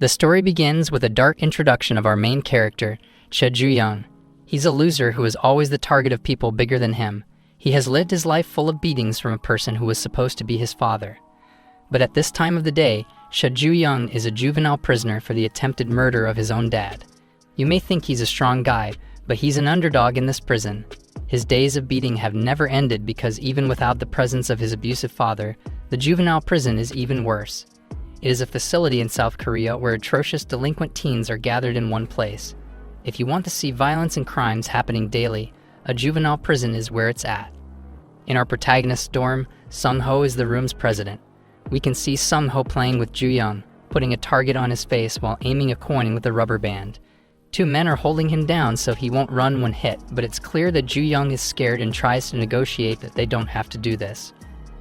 The story begins with a dark introduction of our main character, Juyoung. He's a loser who is always the target of people bigger than him. He has lived his life full of beatings from a person who was supposed to be his father. But at this time of the day, Juyoung is a juvenile prisoner for the attempted murder of his own dad. You may think he's a strong guy, but he's an underdog in this prison. His days of beating have never ended because even without the presence of his abusive father, the juvenile prison is even worse. It is a facility in South Korea where atrocious delinquent teens are gathered in one place. If you want to see violence and crimes happening daily, a juvenile prison is where it's at. In our protagonist's dorm, Sung-ho is the room's president. We can see Sung-ho playing with Juyoung, putting a target on his face while aiming a coin with a rubber band. Two men are holding him down so he won't run when hit, but it's clear that Juyoung is scared and tries to negotiate that they don't have to do this.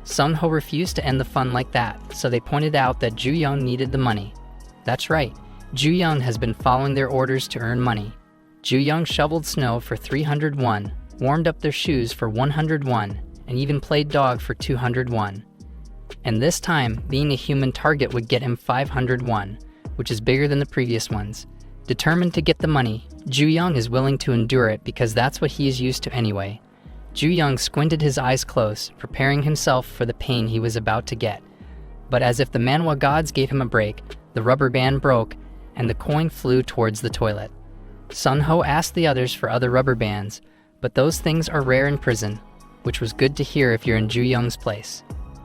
Sung-ho refused to end the fun like that, so they pointed out that Juyoung needed the money. That's right, Juyoung has been following their orders to earn money. Juyoung shoveled snow for 301, warmed up their shoes for 101, and even played dog for 201. And this time, being a human target would get him 501, which is bigger than the previous ones. Determined to get the money, Juyoung is willing to endure it because that's what he is used to anyway. Juyoung squinted his eyes close, preparing himself for the pain he was about to get. But as if the Manhwa gods gave him a break, the rubber band broke, and the coin flew towards the toilet. Sung-ho asked the others for other rubber bands, but those things are rare in prison, which was good to hear if you're in Juyoung's place.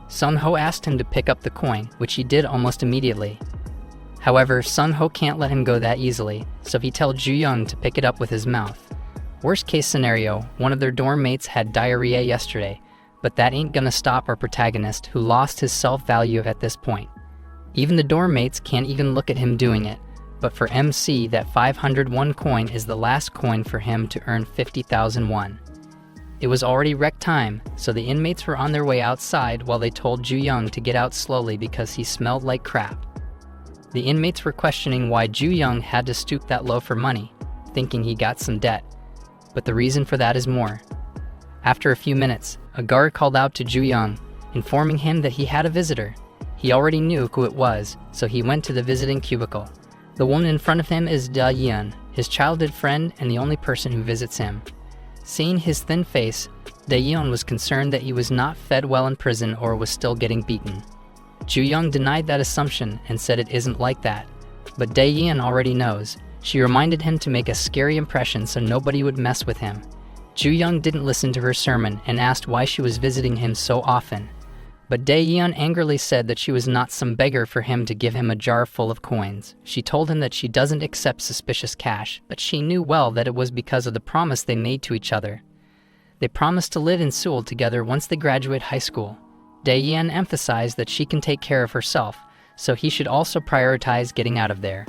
Sung-ho asked him to pick up the coin, which he did almost immediately. However, Sung-ho can't let him go that easily, so he tells Juyoung to pick it up with his mouth. Worst case scenario, one of their dorm mates had diarrhea yesterday, but that ain't gonna stop our protagonist, who lost his self-value at this point. Even the dorm mates can't even look at him doing it, but for MC, that 501 coin is the last coin for him to earn 50,001. It was already rec time, so the inmates were on their way outside while they told Juyoung to get out slowly because he smelled like crap. The inmates were questioning why Juyoung had to stoop that low for money, thinking he got some debt. But the reason for that is more. After a few minutes, a guard called out to Juyoung, informing him that he had a visitor. He already knew who it was, so he went to the visiting cubicle. The woman in front of him is Dae-yeon, his childhood friend and the only person who visits him. Seeing his thin face, Dae-yeon was concerned that he was not fed well in prison or was still getting beaten. Juyoung denied that assumption and said it isn't like that, but Dae-yeon already knows. She reminded him to make a scary impression so nobody would mess with him. Juyoung didn't listen to her sermon and asked why she was visiting him so often. But Dae-yeon angrily said that she was not some beggar for him to give him a jar full of coins. She told him that she doesn't accept suspicious cash, but she knew well that it was because of the promise they made to each other. They promised to live in Seoul together once they graduate high school. Dae-yeon emphasized that she can take care of herself, so he should also prioritize getting out of there.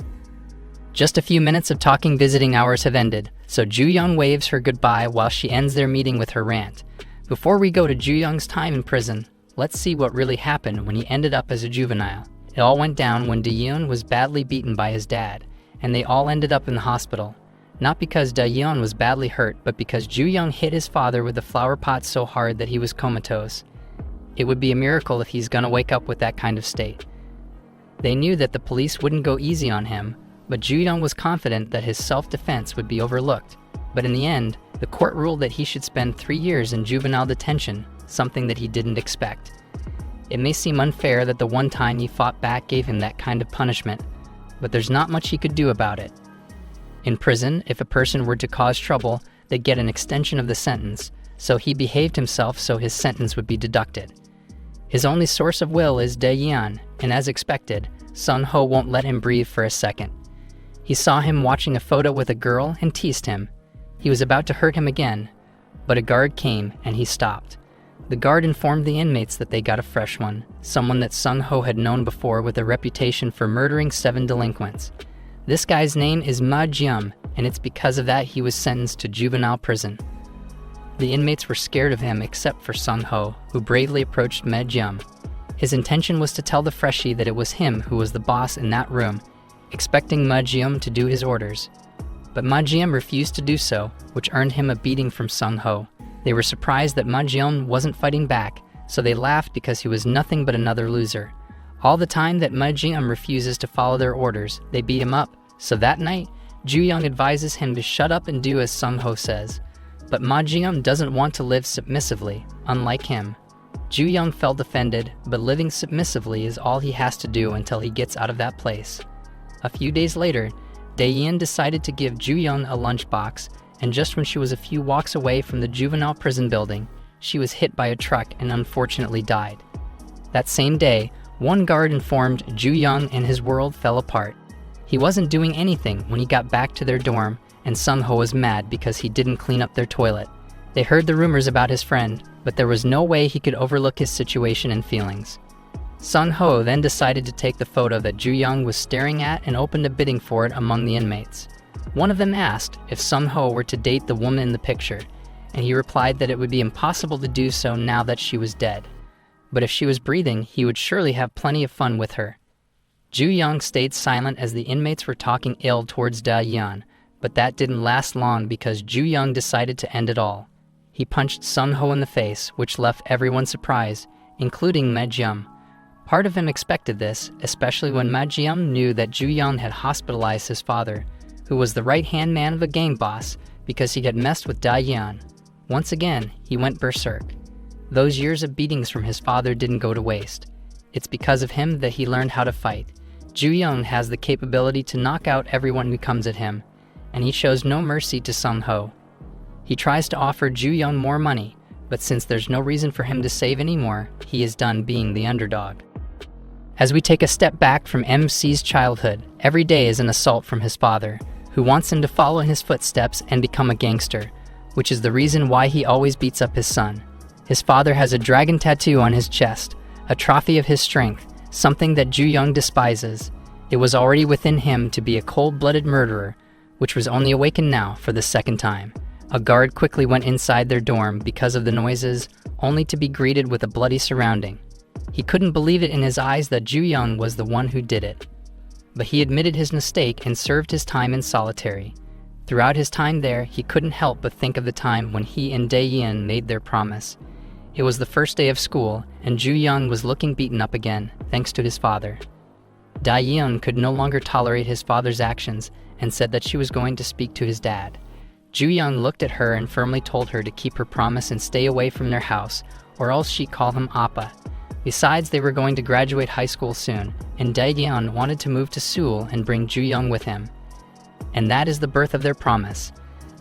Just a few minutes of talking visiting hours have ended, so Juyoung waves her goodbye while she ends their meeting with her rant. Before we go to Juyoung's time in prison, let's see what really happened when he ended up as a juvenile. It all went down when Dae-yeon was badly beaten by his dad, and they all ended up in the hospital. Not because Dae-yeon was badly hurt, but because Juyoung hit his father with a flower pot so hard that he was comatose. It would be a miracle if he's gonna wake up with that kind of state. They knew that the police wouldn't go easy on him, but Juyoung was confident that his self-defense would be overlooked. But in the end, the court ruled that he should spend 3 years in juvenile detention, something that he didn't expect. It may seem unfair that the one time he fought back gave him that kind of punishment, but there's not much he could do about it. In prison, if a person were to cause trouble, they'd get an extension of the sentence, so he behaved himself so his sentence would be deducted. His only source of will is Dae-yeon, and as expected, Sung-ho won't let him breathe for a second. He saw him watching a photo with a girl and teased him. He was about to hurt him again, but a guard came and he stopped. The guard informed the inmates that they got a fresh one, someone that Sung-ho had known before with a reputation for murdering 7 delinquents. This guy's name is Ma-jeom, and it's because of that he was sentenced to juvenile prison. The inmates were scared of him except for Sung-ho, who bravely approached Ma-jeom. His intention was to tell the freshie that it was him who was the boss in that room, expecting Ma-jeom to do his orders. But Ma-jeom refused to do so, which earned him a beating from Sung-ho. They were surprised that Ma-jeom wasn't fighting back, so they laughed because he was nothing but another loser. All the time that Manhwa refuses to follow their orders, they beat him up. So that night, Juyoung advises him to shut up and do as Sung-ho says. But Manhwa doesn't want to live submissively, unlike him. Juyoung felt offended, but living submissively is all he has to do until he gets out of that place. A few days later, Dae-in decided to give Juyoung a lunchbox, and just when she was a few walks away from the juvenile prison building, she was hit by a truck and unfortunately died. That same day, one guard informed Juyoung and his world fell apart. He wasn't doing anything when he got back to their dorm, and Sung-ho was mad because he didn't clean up their toilet. They heard the rumors about his friend, but there was no way he could overlook his situation and feelings. Sung-ho then decided to take the photo that Juyoung was staring at and opened a bidding for it among the inmates. One of them asked if Sung-ho were to date the woman in the picture, and he replied that it would be impossible to do so now that she was dead. But if she was breathing, he would surely have plenty of fun with her. Juyoung stayed silent as the inmates were talking ill towards Dae-in, but that didn't last long because Juyoung decided to end it all. He punched Sung-ho in the face, which left everyone surprised, including Manhwa. Part of him expected this, especially when Manhwa knew that Juyoung had hospitalized his father, who was the right-hand man of a gang boss, because he had messed with Dae-in. Once again, he went berserk. Those years of beatings from his father didn't go to waste. It's because of him that he learned how to fight. Juyoung has the capability to knock out everyone who comes at him, and he shows no mercy to Sung-ho. He tries to offer Juyoung more money, but since there's no reason for him to save anymore, he is done being the underdog. As we take a step back from MC's childhood, every day is an assault from his father, who wants him to follow in his footsteps and become a gangster, which is the reason why he always beats up his son. His father has a dragon tattoo on his chest, a trophy of his strength, something that Juyoung despises. It was already within him to be a cold-blooded murderer, which was only awakened now for the second time. A guard quickly went inside their dorm because of the noises, only to be greeted with a bloody surrounding. He couldn't believe it in his eyes that Juyoung was the one who did it. But he admitted his mistake and served his time in solitary. Throughout his time there, he couldn't help but think of the time when he and Dae-in made their promise. It was the first day of school, and Juyoung was looking beaten up again, thanks to his father. Dae-in could no longer tolerate his father's actions and said that she was going to speak to his dad. Juyoung looked at her and firmly told her to keep her promise and stay away from their house, or else she'd call him Appa. Besides, they were going to graduate high school soon, and Dae-in wanted to move to Seoul and bring Juyoung with him. And that is the birth of their promise.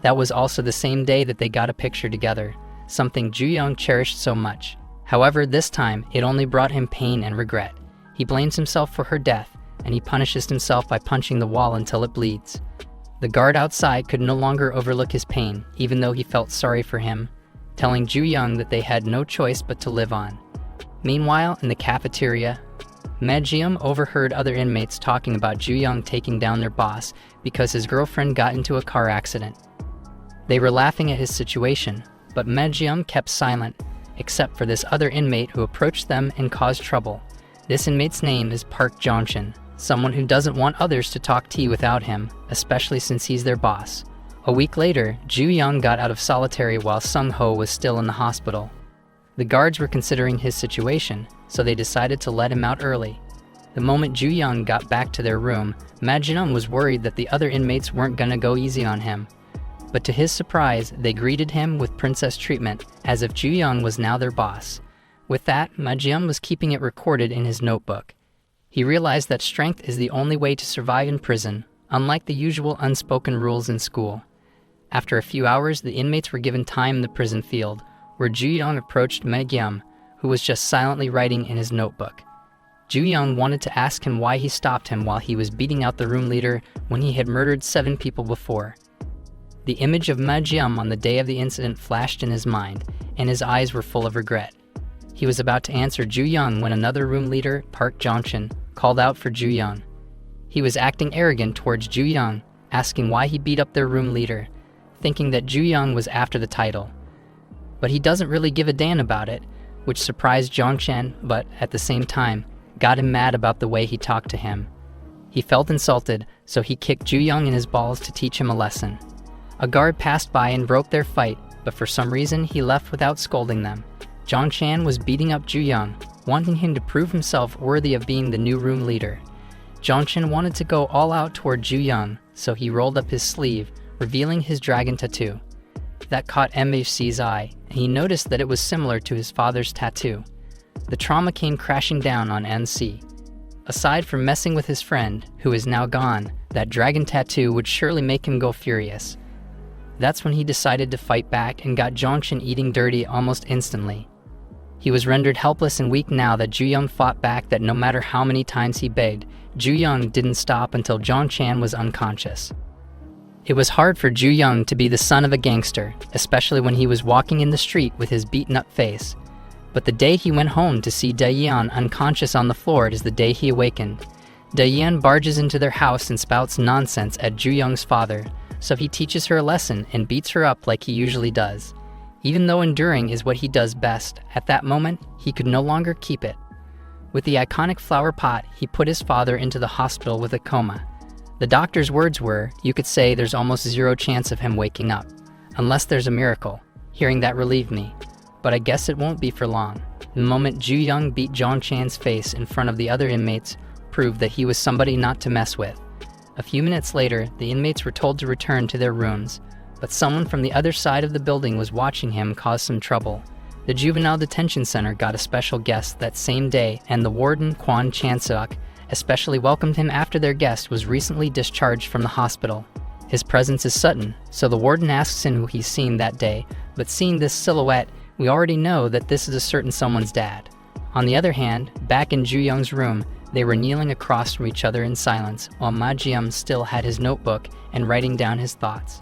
That was also the same day that they got a picture together, something Juyoung cherished so much. However, this time, it only brought him pain and regret. He blames himself for her death, and he punishes himself by punching the wall until it bleeds. The guard outside could no longer overlook his pain, even though he felt sorry for him, telling Juyoung that they had no choice but to live on. Meanwhile, in the cafeteria, Manhwa overheard other inmates talking about Juyoung taking down their boss because his girlfriend got into a car accident. They were laughing at his situation, but Manhwa kept silent, except for this other inmate who approached them and caused trouble. This inmate's name is Park Jong-chin, someone who doesn't want others to talk tea without him, especially since he's their boss. A week later, Juyoung got out of solitary while Sung-ho was still in the hospital. The guards were considering his situation, so they decided to let him out early. The moment Juyoung got back to their room, Manhwa was worried that the other inmates weren't gonna go easy on him. But to his surprise, they greeted him with princess treatment, as if Juyoung was now their boss. With that, Manhwa was keeping it recorded in his notebook. He realized that strength is the only way to survive in prison, unlike the usual unspoken rules in school. After a few hours, the inmates were given time in the prison field, where Juyoung approached Manhwa, who was just silently writing in his notebook. Juyoung wanted to ask him why he stopped him while he was beating out the room leader when he had murdered 7 people before. The image of Manhwa on the day of the incident flashed in his mind, and his eyes were full of regret. He was about to answer Juyoung when another room leader, Park Jong-chin, called out for Juyoung. He was acting arrogant towards Juyoung, asking why he beat up their room leader, thinking that Juyoung was after the title. But he doesn't really give a damn about it, which surprised Jong-chin, but at the same time, got him mad about the way he talked to him. He felt insulted, so he kicked Juyoung in his balls to teach him a lesson. A guard passed by and broke their fight, but for some reason he left without scolding them. Jong-chan was beating up Juyoung, wanting him to prove himself worthy of being the new room leader. Juyoung wanted to go all out toward Juyoung, so he rolled up his sleeve, revealing his dragon tattoo. That caught MHC's eye, and he noticed that it was similar to his father's tattoo. The trauma came crashing down on NC. Aside from messing with his friend, who is now gone, that dragon tattoo would surely make him go furious. That's when he decided to fight back and got Juyoung eating dirty almost instantly. He was rendered helpless and weak now that Juyoung fought back that no matter how many times he begged, Juyoung didn't stop until Juyoung was unconscious. It was hard for Juyoung to be the son of a gangster, especially when he was walking in the street with his beaten-up face. But the day he went home to see Daeyeon unconscious on the floor is the day he awakened. Daeyeon barges into their house and spouts nonsense at Juyoung's father, so he teaches her a lesson and beats her up like he usually does. Even though enduring is what he does best, at that moment, he could no longer keep it. With the iconic flower pot, he put his father into the hospital with a coma. The doctor's words were, "You could say there's almost zero chance of him waking up, unless there's a miracle." Hearing that relieved me, but I guess it won't be for long. The moment Juyoung beat Juyoung's face in front of the other inmates proved that he was somebody not to mess with. A few minutes later, the inmates were told to return to their rooms, but someone from the other side of the building was watching him cause some trouble. The Juvenile Detention Center got a special guest that same day, and the warden, Kwon Chan-seok, especially welcomed him after their guest was recently discharged from the hospital. His presence is sudden, so the warden asks him who he's seen that day, but seeing this silhouette, we already know that this is a certain someone's dad. On the other hand, back in Juyoung's room, they were kneeling across from each other in silence, while Ma-jeom still had his notebook and writing down his thoughts.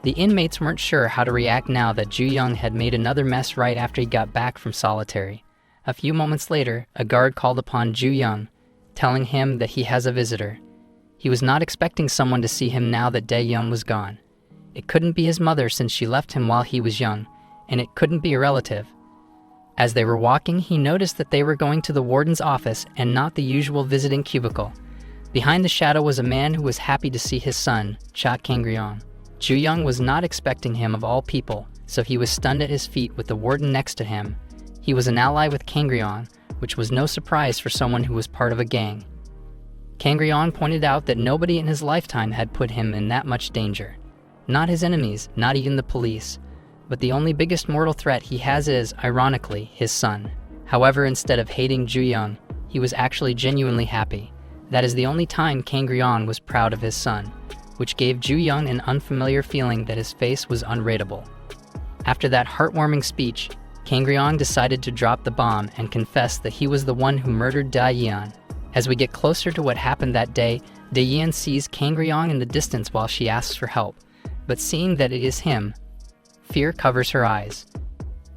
The inmates weren't sure how to react now that Juyoung had made another mess right after he got back from solitary. A few moments later, a guard called upon Juyoung, telling him that he has a visitor. He was not expecting someone to see him now that Daeyeon was gone. It couldn't be his mother since she left him while he was young, and it couldn't be a relative. As they were walking, he noticed that they were going to the warden's office and not the usual visiting cubicle. Behind the shadow was a man who was happy to see his son, Cha Kangryong. Juyoung was not expecting him of all people, so he was stunned at his feet with the warden next to him. He was an ally with Kangryong, which was no surprise for someone who was part of a gang. Kangryong pointed out that nobody in his lifetime had put him in that much danger. Not his enemies, not even the police. But the only biggest mortal threat he has is, ironically, his son. However, instead of hating Juyoung, he was actually genuinely happy. That is the only time Kangryong was proud of his son, which gave Juyoung an unfamiliar feeling that his face was unreadable. After that heartwarming speech, Kangryong decided to drop the bomb and confess that he was the one who murdered Daeyeon. As we get closer to what happened that day, Daeyeon sees Kangryong in the distance while she asks for help, but seeing that it is him, fear covers her eyes.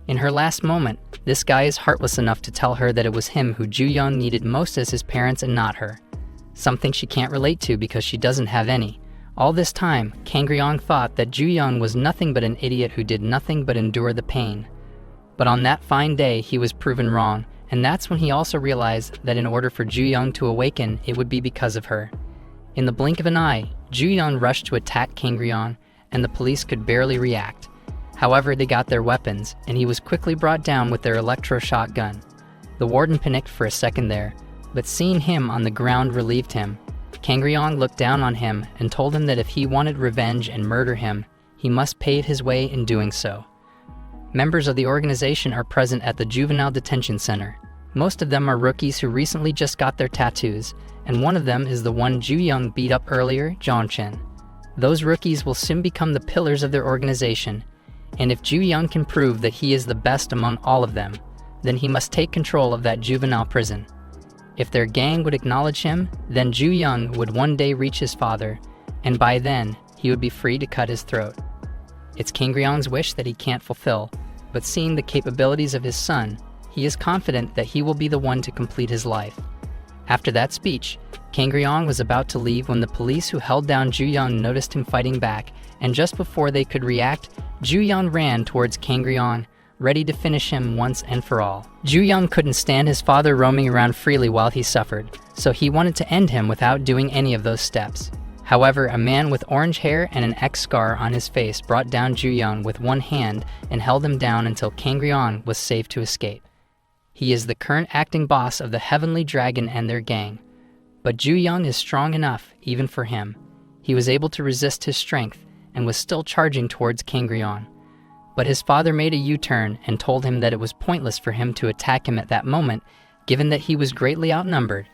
In her last moment, this guy is heartless enough to tell her that it was him who Juyoung needed most as his parents and not her. Something she can't relate to because she doesn't have any. All this time, Kangryong thought that Juyoung was nothing but an idiot who did nothing but endure the pain. But on that fine day, he was proven wrong, and that's when he also realized that in order for Juyoung to awaken, it would be because of her. In the blink of an eye, Juyoung rushed to attack Kangryong, and the police could barely react. However, they got their weapons, and he was quickly brought down with their electroshock gun. The warden panicked for a second there, but seeing him on the ground relieved him. Kangryong looked down on him and told him that if he wanted revenge and murder him, he must pave his way in doing so. Members of the organization are present at the Juvenile Detention Center. Most of them are rookies who recently just got their tattoos, and one of them is the one Juyoung beat up earlier, Juyoung. Those rookies will soon become the pillars of their organization, and if Juyoung can prove that he is the best among all of them, then he must take control of that juvenile prison. If their gang would acknowledge him, then Juyoung would one day reach his father, and by then, he would be free to cut his throat. It's Kangryong's wish that he can't fulfill, but seeing the capabilities of his son, he is confident that he will be the one to complete his life. After that speech, Kangryong was about to leave when the police who held down Juyoung noticed him fighting back, and just before they could react, Juyoung ran towards Kangryong, ready to finish him once and for all. Juyoung couldn't stand his father roaming around freely while he suffered, so he wanted to end him without doing any of those steps. However, a man with orange hair and an X scar on his face brought down Juyoung with one hand and held him down until Kangryong was safe to escape. He is the current acting boss of the Heavenly Dragon and their gang. But Juyoung is strong enough, even for him. He was able to resist his strength and was still charging towards Kangryong. But his father made a U-turn and told him that it was pointless for him to attack him at that moment, given that he was greatly outnumbered.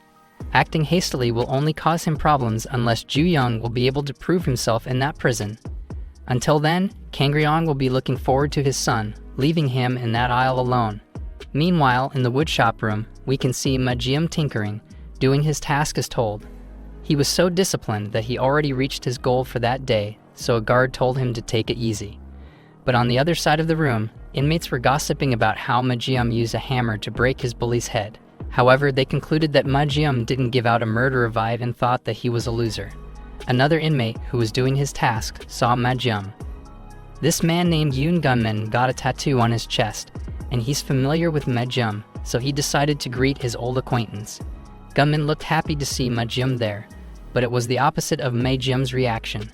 Acting hastily will only cause him problems unless Juyoung will be able to prove himself in that prison. Until then, Kangryong will be looking forward to his son, leaving him in that aisle alone. Meanwhile, in the woodshop room, we can see Majium tinkering, doing his task as told. He was so disciplined that he already reached his goal for that day, so a guard told him to take it easy. But on the other side of the room, inmates were gossiping about how Majium used a hammer to break his bully's head. However, they concluded that Majium didn't give out a murderer vibe and thought that he was a loser. Another inmate who was doing his task saw Majium. This man named Yoon Gunman got a tattoo on his chest, and he's familiar with Majium, so he decided to greet his old acquaintance. Gunman looked happy to see Majium there, but it was the opposite of Majium's reaction.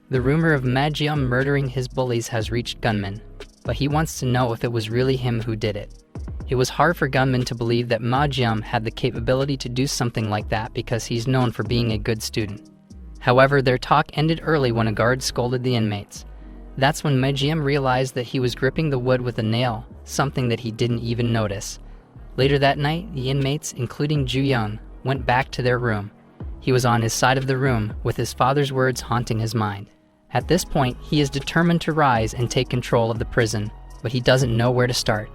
The rumor of Majium murdering his bullies has reached Gunman, but he wants to know if it was really him who did it. It was hard for Gunman to believe that Majium had the capability to do something like that because he's known for being a good student. However, their talk ended early when a guard scolded the inmates. That's when Majium realized that he was gripping the wood with a nail, something that he didn't even notice. Later that night, the inmates, including Juyoung, went back to their room. He was on his side of the room, with his father's words haunting his mind. At this point, he is determined to rise and take control of the prison, but he doesn't know where to start.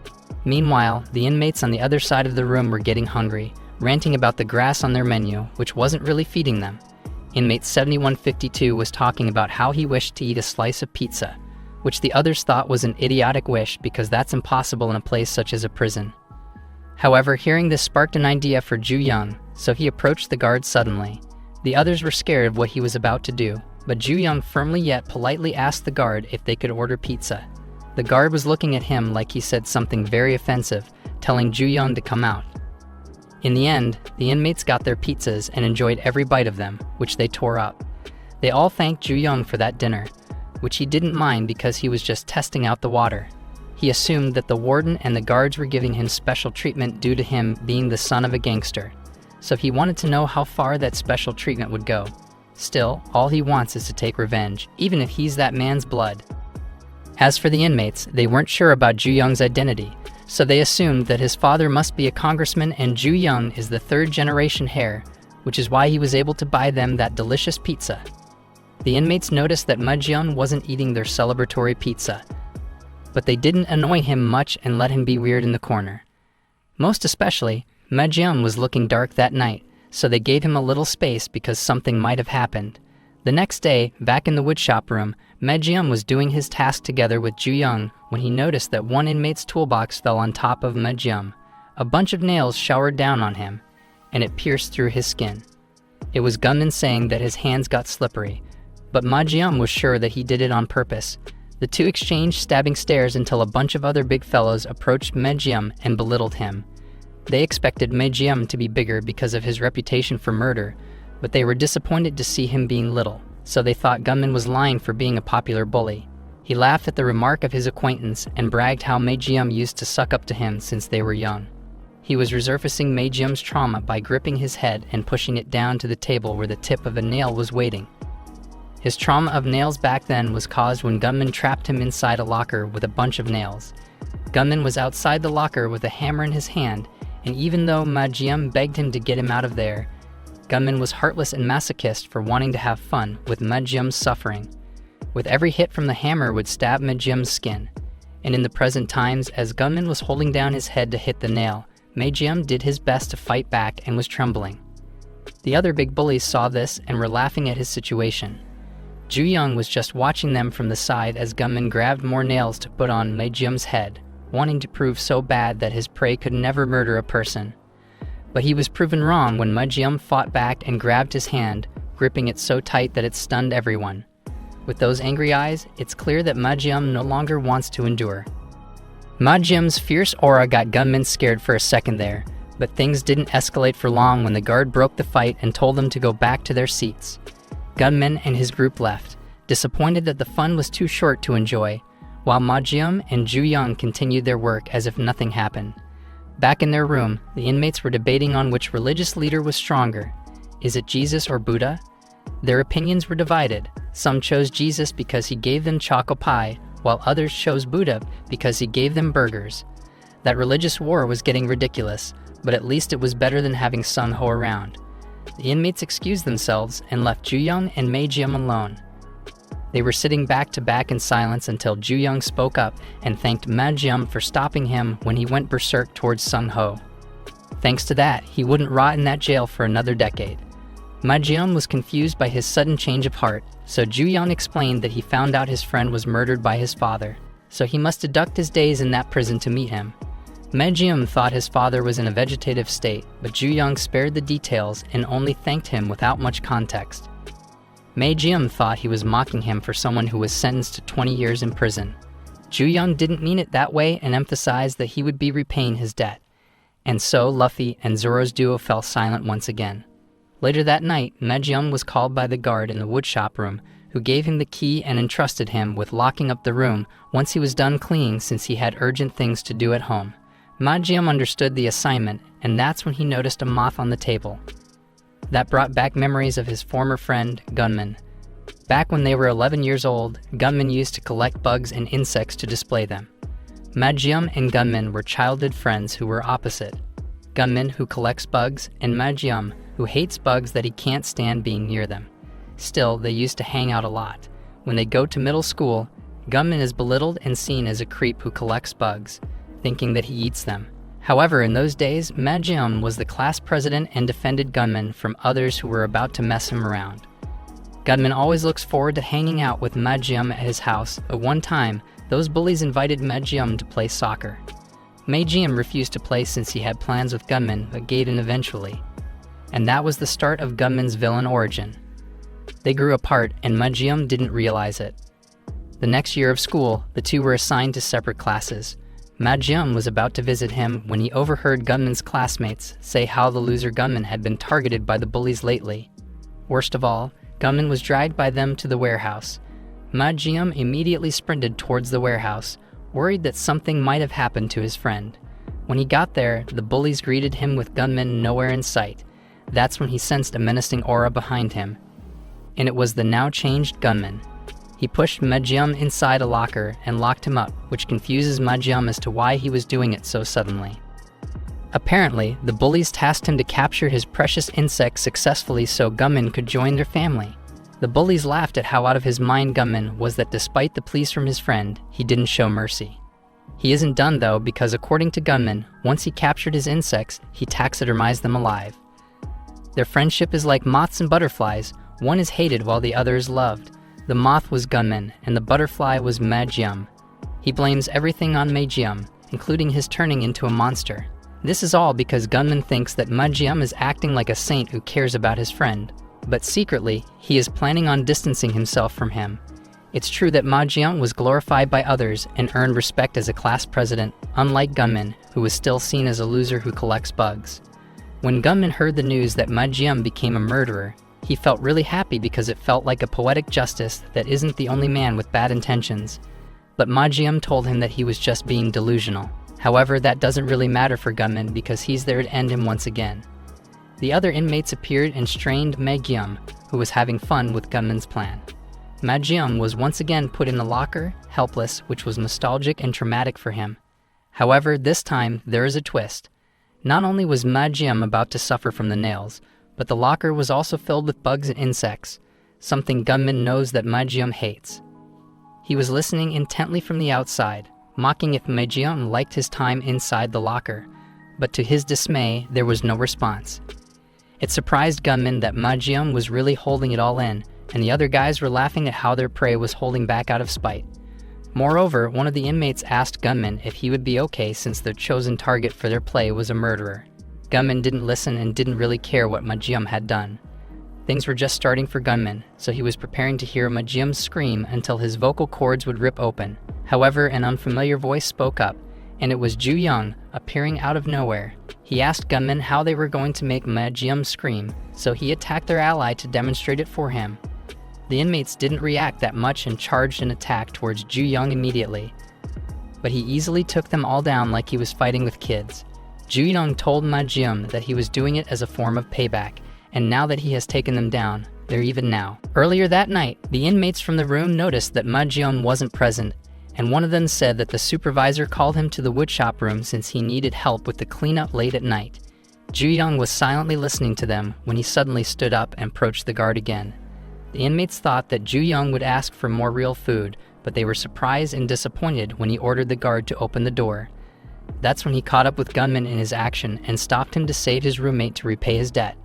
Meanwhile, the inmates on the other side of the room were getting hungry, ranting about the grass on their menu, which wasn't really feeding them. Inmate 7152 was talking about how he wished to eat a slice of pizza, which the others thought was an idiotic wish because that's impossible in a place such as a prison. However, hearing this sparked an idea for Juyoung, so he approached the guard suddenly. The others were scared of what he was about to do, but Juyoung firmly yet politely asked the guard if they could order pizza. The guard was looking at him like he said something very offensive, telling Juyoung to come out. In the end, the inmates got their pizzas and enjoyed every bite of them, which they tore up. They all thanked Juyoung for that dinner, which he didn't mind because he was just testing out the water. He assumed that the warden and the guards were giving him special treatment due to him being the son of a gangster, so he wanted to know how far that special treatment would go. Still, all he wants is to take revenge, even if he's that man's blood. As for the inmates, they weren't sure about Juyoung's identity, so they assumed that his father must be a congressman and Juyoung is the third-generation heir, which is why he was able to buy them that delicious pizza. The inmates noticed that Majium wasn't eating their celebratory pizza, but they didn't annoy him much and let him be weird in the corner. Most especially, Majium was looking dark that night, so they gave him a little space because something might have happened. The next day, back in the woodshop room, Majium was doing his task together with Juyoung when he noticed that one inmate's toolbox fell on top of Majium. A bunch of nails showered down on him, and it pierced through his skin. It was Gunman saying that his hands got slippery, but Majium was sure that he did it on purpose. The two exchanged stabbing stares until a bunch of other big fellows approached Majium and belittled him. They expected Majium to be bigger because of his reputation for murder, but they were disappointed to see him being little, so they thought Gunman was lying for being a popular bully. He laughed at the remark of his acquaintance and bragged how Majium used to suck up to him since they were young. He was resurfacing Majium's trauma by gripping his head and pushing it down to the table where the tip of a nail was waiting. His trauma of nails back then was caused when Gunman trapped him inside a locker with a bunch of nails. Gunman was outside the locker with a hammer in his hand, and even though Majium begged him to get him out of there, Gunman was heartless and masochist for wanting to have fun with Majium's suffering. With every hit from the hammer would stab Majium's skin, and in the present times, as Gunman was holding down his head to hit the nail, Majium did his best to fight back and was trembling. The other big bullies saw this and were laughing at his situation. Juyoung was just watching them from the side as Gunman grabbed more nails to put on Majium's head, wanting to prove so bad that his prey could never murder a person. But he was proven wrong when Majium fought back and grabbed his hand, gripping it so tight that it stunned everyone. With those angry eyes, it's clear that Majium no longer wants to endure. Majium's fierce aura got Gunman scared for a second there, but things didn't escalate for long when the guard broke the fight and told them to go back to their seats. Gunman and his group left, disappointed that the fun was too short to enjoy, while Majium and Juyoung continued their work as if nothing happened. Back in their room, the inmates were debating on which religious leader was stronger. Is it Jesus or Buddha? Their opinions were divided. Some chose Jesus because he gave them choco pie, while others chose Buddha because he gave them burgers. That religious war was getting ridiculous, but at least it was better than having Sun Ho around. The inmates excused themselves and left Juyoung and Maejyeom alone. They were sitting back to back in silence until Juyoung spoke up and thanked Maejyeom for stopping him when he went berserk towards Sun Ho. Thanks to that, he wouldn't rot in that jail for another decade. Maejyeom was confused by his sudden change of heart, so Juyoung explained that he found out his friend was murdered by his father, so he must deduct his days in that prison to meet him. Maejyeom thought his father was in a vegetative state, but Juyoung spared the details and only thanked him without much context. Maejyeom thought he was mocking him for someone who was sentenced to 20 years in prison. Juyoung didn't mean it that way and emphasized that he would be repaying his debt. And so Luffy and Zoro's duo fell silent once again. Later that night, Maejyeom was called by the guard in the woodshop room, who gave him the key and entrusted him with locking up the room once he was done cleaning since he had urgent things to do at home. Maejyeom understood the assignment, and that's when he noticed a moth on the table. That brought back memories of his former friend, Gunman. Back when they were 11 years old, Gunman used to collect bugs and insects to display them. Maejyeom and Gunman were childhood friends who were opposite. Gunman, who collects bugs, and Maejyeom, who hates bugs that he can't stand being near them. Still, they used to hang out a lot. When they go to middle school, Gunman is belittled and seen as a creep who collects bugs, thinking that he eats them. However, in those days, Maejyeom was the class president and defended Gunman from others who were about to mess him around. Gunman always looks forward to hanging out with Maejyeom at his house, but one time, those bullies invited Maejyeom to play soccer. Maejyeom refused to play since he had plans with Gunman, but gave in eventually. And that was the start of Gunman's villain origin. They grew apart, and Maejyeom didn't realize it. The next year of school, the two were assigned to separate classes. Maejyeom was about to visit him when he overheard Gunman's classmates say how the loser Gunman had been targeted by the bullies lately. Worst of all, Gunman was dragged by them to the warehouse. Maejyeom immediately sprinted towards the warehouse, worried that something might have happened to his friend. When he got there, the bullies greeted him with Gunman nowhere in sight. That's when he sensed a menacing aura behind him. And it was the now changed Gunman. He pushed Maejyeom inside a locker and locked him up, which confuses Maejyeom as to why he was doing it so suddenly. Apparently, the bullies tasked him to capture his precious insects successfully so Gunman could join their family. The bullies laughed at how out of his mind Gunman was that despite the pleas from his friend, he didn't show mercy. He isn't done though, because according to Gunman, once he captured his insects, he taxidermized them alive. Their friendship is like moths and butterflies. One is hated while the other is loved. The moth was Gunman, and the butterfly was Maejyeom. He blames everything on Maejyeom, including his turning into a monster. This is all because Gunman thinks that Maejyeom is acting like a saint who cares about his friend. But secretly, he is planning on distancing himself from him. It's true that Maejyeom was glorified by others and earned respect as a class president, unlike Gunman, who was still seen as a loser who collects bugs. When Gunman heard the news that Maejyeom became a murderer, he felt really happy because it felt like a poetic justice that isn't the only man with bad intentions. But Maejyeom told him that he was just being delusional. However, that doesn't really matter for Gunman because he's there to end him once again. The other inmates appeared and strained Maejyeom, who was having fun with Gunman's plan. Maejyeom was once again put in the locker, helpless, which was nostalgic and traumatic for him. However, this time, there is a twist. Not only was Maejyeom about to suffer from the nails, but the locker was also filled with bugs and insects, something Gunman knows that Maejyeom hates. He was listening intently from the outside, mocking if Maejyeom liked his time inside the locker, but to his dismay, there was no response. It surprised Gunman that Maejyeom was really holding it all in, and the other guys were laughing at how their prey was holding back out of spite. Moreover, one of the inmates asked Gunman if he would be okay since their chosen target for their play was a murderer. Gunman didn't listen and didn't really care what Maejyeom had done. Things were just starting for Gunman, so he was preparing to hear Maejyeom scream until his vocal cords would rip open. However, an unfamiliar voice spoke up, and it was Juyoung, appearing out of nowhere. He asked Gunman how they were going to make Maejyeom scream, so he attacked their ally to demonstrate it for him. The inmates didn't react that much and charged an attack towards Juyoung immediately, but he easily took them all down like he was fighting with kids. Juyoung told Ma-jeom that he was doing it as a form of payback, and now that he has taken them down, they're even now. Earlier that night, the inmates from the room noticed that Ma-jeom wasn't present, and one of them said that the supervisor called him to the woodshop room since he needed help with the cleanup late at night. Juyoung was silently listening to them when he suddenly stood up and approached the guard again. The inmates thought that Juyoung would ask for more real food, but they were surprised and disappointed when he ordered the guard to open the door. That's when he caught up with Gunman in his action and stopped him to save his roommate to repay his debt.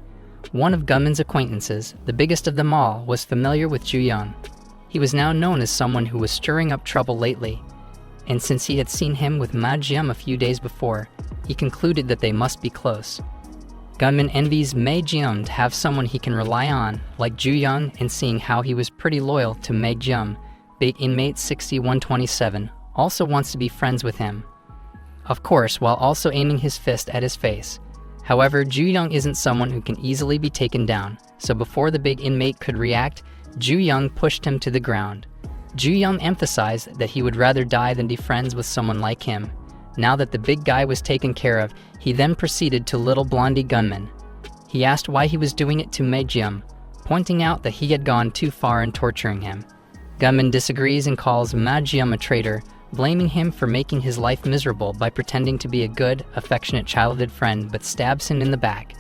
One of Gunman's acquaintances, the biggest of them all, was familiar with Juyoung. He was now known as someone who was stirring up trouble lately, and since he had seen him with Ma-jeom a few days before, he concluded that they must be close. Gunman envies Ma-jeom to have someone he can rely on, like Juyoung, and seeing how he was pretty loyal to Ma-jeom, big inmate 6127 also wants to be friends with him. Of course, while also aiming his fist at his face. However, Juyoung isn't someone who can easily be taken down, so before the big inmate could react, Juyoung pushed him to the ground. Juyoung emphasized that he would rather die than be friends with someone like him. Now that the big guy was taken care of, he then proceeded to little blondie Gunman. He asked why he was doing it to Ma-jeom, pointing out that he had gone too far in torturing him. Gunman disagrees and calls Ma-jeom a traitor, blaming him for making his life miserable by pretending to be a good, affectionate childhood friend, but stabs him in the back,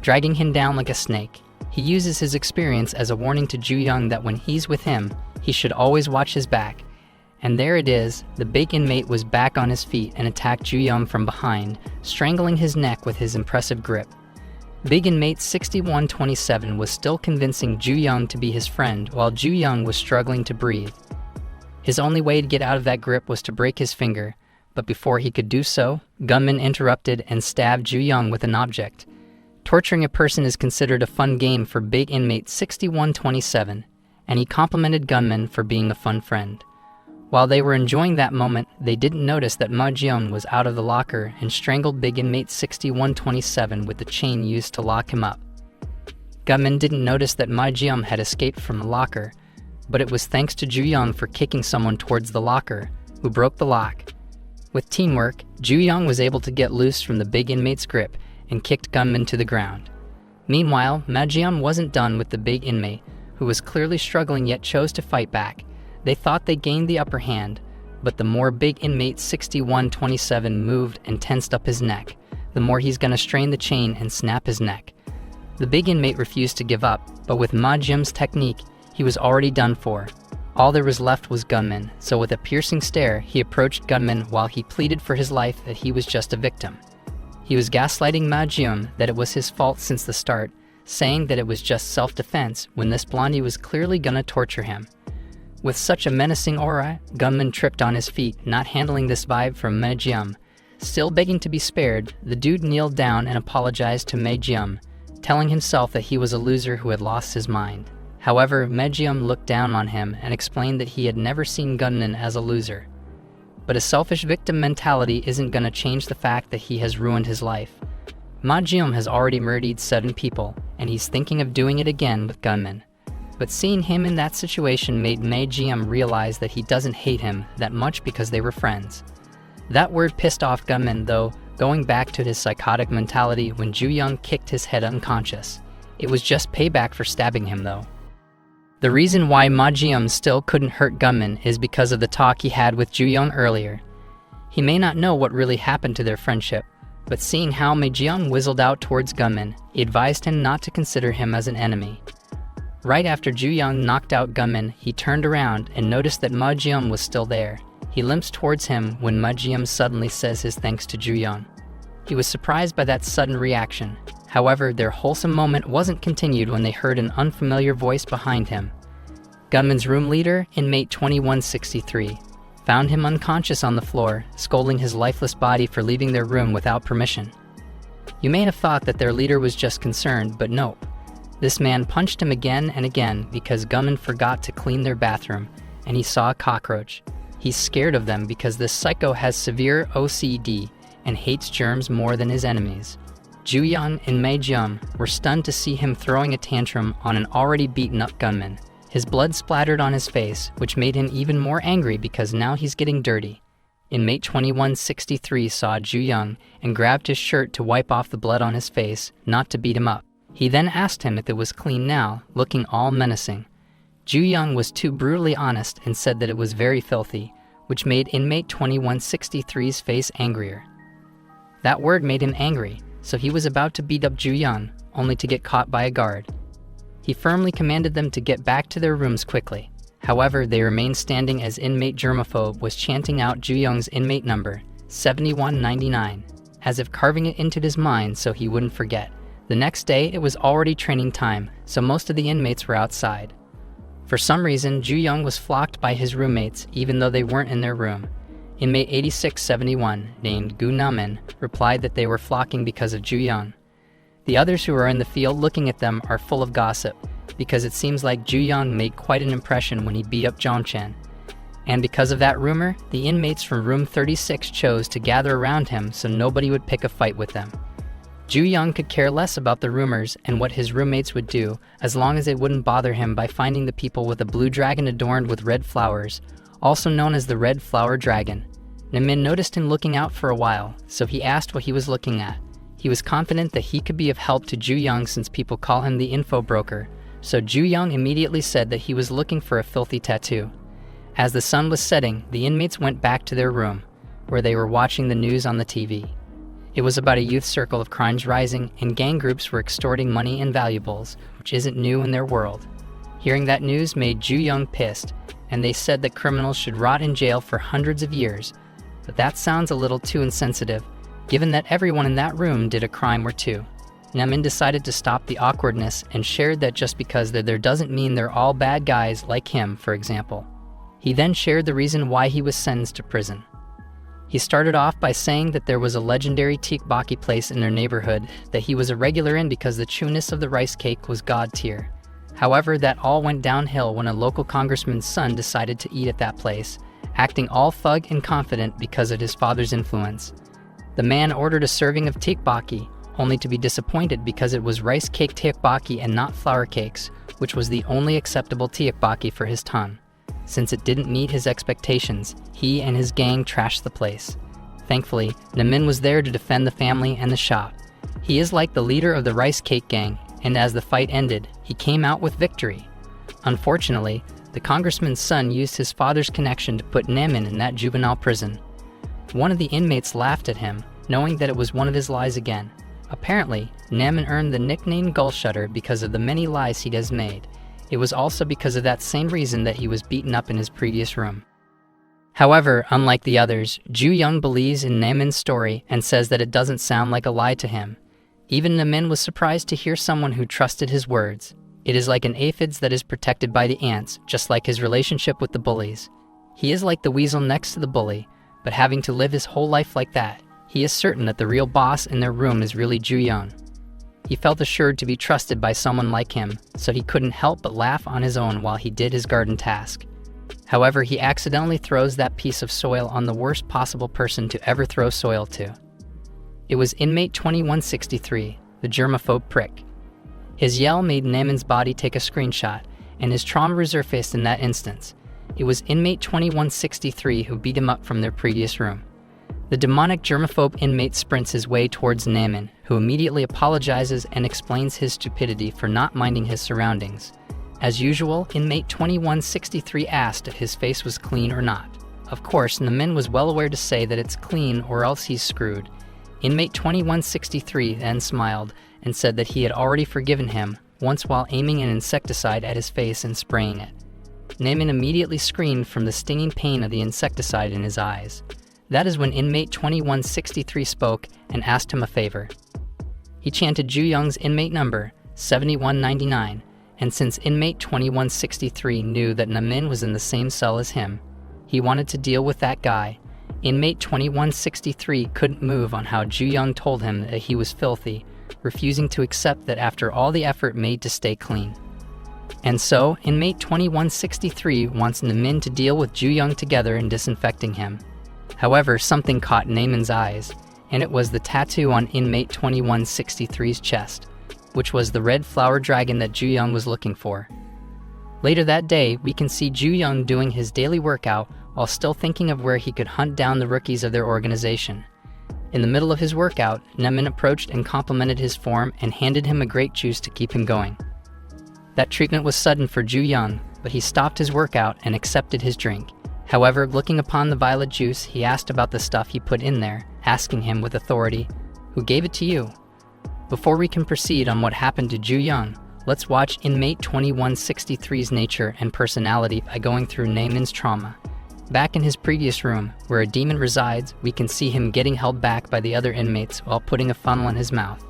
dragging him down like a snake. He uses his experience as a warning to Juyoung that when he's with him, he should always watch his back. And there it is, the big inmate was back on his feet and attacked Juyoung from behind, strangling his neck with his impressive grip. Big inmate 6127 was still convincing Juyoung to be his friend while Juyoung was struggling to breathe. His only way to get out of that grip was to break his finger, but before he could do so, Gunman interrupted and stabbed Juyoung with an object. Torturing a person is considered a fun game for big inmate 6127, and he complimented Gunman for being a fun friend. While they were enjoying that moment, they didn't notice that Ma-jeom was out of the locker and strangled big inmate 6127 with the chain used to lock him up. Gunman didn't notice that Ma-jeom had escaped from the locker, but it was thanks to Juyoung for kicking someone towards the locker, who broke the lock. With teamwork, Juyoung was able to get loose from the big inmate's grip and kicked Gunman to the ground. Meanwhile, Ma-jeom wasn't done with the big inmate, who was clearly struggling yet chose to fight back. They thought they gained the upper hand, but the more big inmate 6127 moved and tensed up his neck, the more he's gonna strain the chain and snap his neck. The big inmate refused to give up, but with Ma-jeom's technique, he was already done for. All there was left was Gunman, so with a piercing stare, he approached Gunman while he pleaded for his life that he was just a victim. He was gaslighting Ma-jeom that it was his fault since the start, saying that it was just self-defense when this blondie was clearly gonna torture him. With such a menacing aura, Gunman tripped on his feet, not handling this vibe from Ma-jeom. Still begging to be spared, the dude kneeled down and apologized to Ma-jeom, telling himself that he was a loser who had lost his mind. However, Ma-jeom looked down on him and explained that he had never seen Gunman as a loser. But a selfish victim mentality isn't gonna change the fact that he has ruined his life. Ma-jeom has already murdered 7 people, and he's thinking of doing it again with Gunman. But seeing him in that situation made Ma-jeom realize that he doesn't hate him that much because they were friends. That word pissed off Gunman though, going back to his psychotic mentality when Juyoung kicked his head unconscious. It was just payback for stabbing him though. The reason why Ma-jeom still couldn't hurt Gunman is because of the talk he had with Juyoung earlier. He may not know what really happened to their friendship, but seeing how Ma-jeom whizzled out towards Gunman, he advised him not to consider him as an enemy. Right after Juyoung knocked out Gunman, he turned around and noticed that Ma-jeom was still there. He limps towards him when Ma-jeom suddenly says his thanks to Juyoung. He was surprised by that sudden reaction. However, their wholesome moment wasn't continued when they heard an unfamiliar voice behind him. Gunman's room leader, inmate 2163, found him unconscious on the floor, scolding his lifeless body for leaving their room without permission. You may have thought that their leader was just concerned, but nope. This man punched him again and again because Gunman forgot to clean their bathroom, and he saw a cockroach. He's scared of them because this psycho has severe OCD and hates germs more than his enemies. Juyoung and Ma-jeom were stunned to see him throwing a tantrum on an already beaten up Gunman. His blood splattered on his face, which made him even more angry because now he's getting dirty. Inmate 2163 saw Juyoung and grabbed his shirt to wipe off the blood on his face, not to beat him up. He then asked him if it was clean now, looking all menacing. Juyoung was too brutally honest and said that it was very filthy, which made inmate 2163's face angrier. That word made him angry, so he was about to beat up Juyoung, only to get caught by a guard. He firmly commanded them to get back to their rooms quickly. However, they remained standing as inmate germaphobe was chanting out Juyoung's inmate number, 7199, as if carving it into his mind so he wouldn't forget. The next day, it was already training time, so most of the inmates were outside. For some reason, Juyoung was flocked by his roommates, even though they weren't in their room. Inmate 8671, named Gu Namin, replied that they were flocking because of Juyoung. The others who are in the field looking at them are full of gossip, because it seems like Juyoung made quite an impression when he beat up Juyoung Cha. And because of that rumor, the inmates from room 36 chose to gather around him so nobody would pick a fight with them. Juyoung could care less about the rumors and what his roommates would do as long as it wouldn't bother him by finding the people with a blue dragon adorned with red flowers, also known as the Red Flower Dragon. Namin noticed him looking out for a while, so he asked what he was looking at. He was confident that he could be of help to Juyoung since people call him the info broker, so Juyoung immediately said that he was looking for a filthy tattoo. As the sun was setting, the inmates went back to their room, where they were watching the news on the TV. It was about a youth circle of crimes rising, and gang groups were extorting money and valuables, which isn't new in their world. Hearing that news made Juyoung pissed, and they said that criminals should rot in jail for hundreds of years. But that sounds a little too insensitive, given that everyone in that room did a crime or two. Namin decided to stop the awkwardness and shared that just because they're there doesn't mean they're all bad guys like him, for example. He then shared the reason why he was sentenced to prison. He started off by saying that there was a legendary tteokbokki place in their neighborhood that he was a regular in because the chewness of the rice cake was god tier. However, that all went downhill when a local congressman's son decided to eat at that place, acting all thug and confident because of his father's influence. The man ordered a serving of tteokbokki, only to be disappointed because it was rice cake tteokbokki and not flour cakes, which was the only acceptable tteokbokki for his tongue. Since it didn't meet his expectations, he and his gang trashed the place. Thankfully, Namin was there to defend the family and the shop. He is like the leader of the rice cake gang, and as the fight ended, he came out with victory. Unfortunately, the congressman's son used his father's connection to put Namin in that juvenile prison. One of the inmates laughed at him, knowing that it was one of his lies again. Apparently, Namin earned the nickname Gullshutter because of the many lies he has made. It was also because of that same reason that he was beaten up in his previous room. However, unlike the others, Juyoung believes in Namin's story and says that it doesn't sound like a lie to him. Even Namin was surprised to hear someone who trusted his words. It is like an aphid that is protected by the ants, just like his relationship with the bullies. He is like the weasel next to the bully, but having to live his whole life like that, he is certain that the real boss in their room is really Juyoung. He felt assured to be trusted by someone like him, so he couldn't help but laugh on his own while he did his garden task. However, he accidentally throws that piece of soil on the worst possible person to ever throw soil to. It was inmate 2163, the germaphobe prick. His yell made Namin's body take a screenshot, and his trauma resurfaced in that instance. It was inmate 2163 who beat him up from their previous room. The demonic germaphobe inmate sprints his way towards Namin, who immediately apologizes and explains his stupidity for not minding his surroundings. As usual, inmate 2163 asked if his face was clean or not. Of course, Namin was well aware to say that it's clean or else he's screwed. Inmate 2163 then smiled and said that he had already forgiven him, once while aiming an insecticide at his face and spraying it. Namin immediately screamed from the stinging pain of the insecticide in his eyes. That is when inmate 2163 spoke and asked him a favor. He chanted Juyoung's inmate number, 7199, and since inmate 2163 knew that Namin was in the same cell as him, he wanted to deal with that guy. Inmate 2163 couldn't move on how Juyoung told him that he was filthy, refusing to accept that after all the effort made to stay clean. And so, inmate 2163 wants Namin to deal with Juyoung together in disinfecting him. However, something caught Namin's eyes, and it was the tattoo on inmate 2163's chest, which was the red flower dragon that Juyoung was looking for. Later that day, we can see Juyoung doing his daily workout while still thinking of where he could hunt down the rookies of their organization. In the middle of his workout, Namin approached and complimented his form and handed him a grape juice to keep him going. That treatment was sudden for Juyoung, but he stopped his workout and accepted his drink. However, looking upon the violet juice, he asked about the stuff he put in there, asking him with authority, "Who gave it to you?" Before we can proceed on what happened to Juyoung, let's watch inmate 2163's nature and personality by going through Namin's trauma. Back in his previous room, where a demon resides, we can see him getting held back by the other inmates while putting a funnel in his mouth.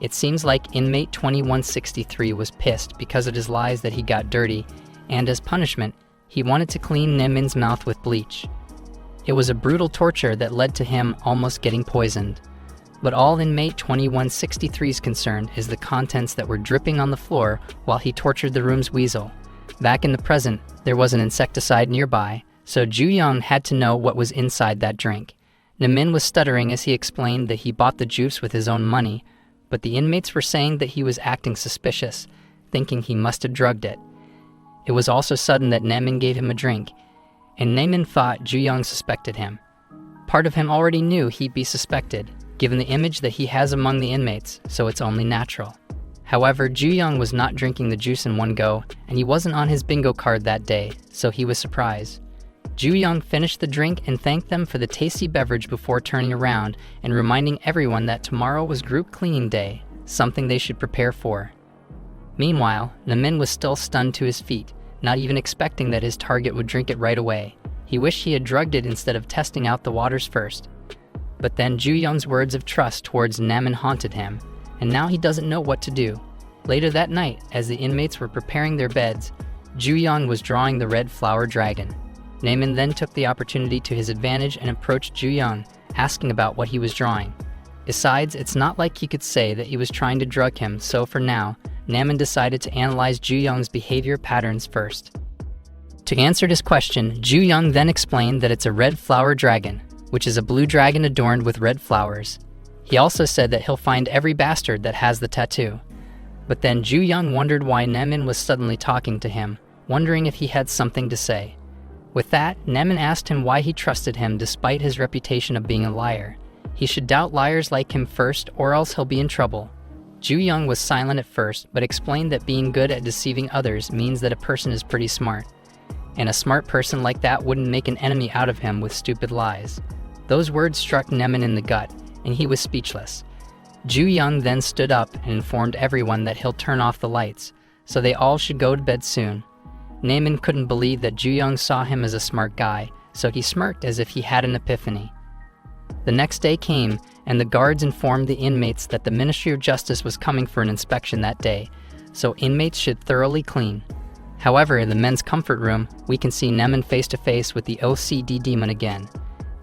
It seems like inmate 2163 was pissed because of his lies that he got dirty, and as punishment, he wanted to clean Namin's mouth with bleach. It was a brutal torture that led to him almost getting poisoned. But all inmate 2163's concerned is the contents that were dripping on the floor while he tortured the room's weasel. Back in the present, there was an insecticide nearby, so Juyoung had to know what was inside that drink. Namin was stuttering as he explained that he bought the juice with his own money, but the inmates were saying that he was acting suspicious, thinking he must have drugged it. It was also sudden that Namin gave him a drink, and Namin thought Juyoung suspected him. Part of him already knew he'd be suspected, given the image that he has among the inmates, so it's only natural. However, Juyoung was not drinking the juice in one go, and he wasn't on his bingo card that day, so he was surprised. Juyoung finished the drink and thanked them for the tasty beverage before turning around and reminding everyone that tomorrow was group cleaning day, something they should prepare for. Meanwhile, Namin was still stunned to his feet, not even expecting that his target would drink it right away. He wished he had drugged it instead of testing out the waters first. But then Juyoung's words of trust towards Namin haunted him, and now he doesn't know what to do. Later that night, as the inmates were preparing their beds, Juyoung was drawing the red flower dragon. Namin then took the opportunity to his advantage and approached Juyoung, asking about what he was drawing. Besides, it's not like he could say that he was trying to drug him, so for now, Namin decided to analyze Juyoung's behavior patterns first. To answer this question, Juyoung then explained that it's a red flower dragon, which is a blue dragon adorned with red flowers. He also said that he'll find every bastard that has the tattoo. But then Juyoung wondered why Namin was suddenly talking to him, wondering if he had something to say. With that, Namin asked him why he trusted him despite his reputation of being a liar. He should doubt liars like him first, or else he'll be in trouble. Juyoung was silent at first, but explained that being good at deceiving others means that a person is pretty smart. And a smart person like that wouldn't make an enemy out of him with stupid lies. Those words struck Namin in the gut, and he was speechless. Juyoung then stood up and informed everyone that he'll turn off the lights, so they all should go to bed soon. Namin couldn't believe that Juyoung saw him as a smart guy, so he smirked as if he had an epiphany. The next day came, and the guards informed the inmates that the Ministry of Justice was coming for an inspection that day, so inmates should thoroughly clean. However, in the men's comfort room, we can see Namin face to face with the OCD demon again.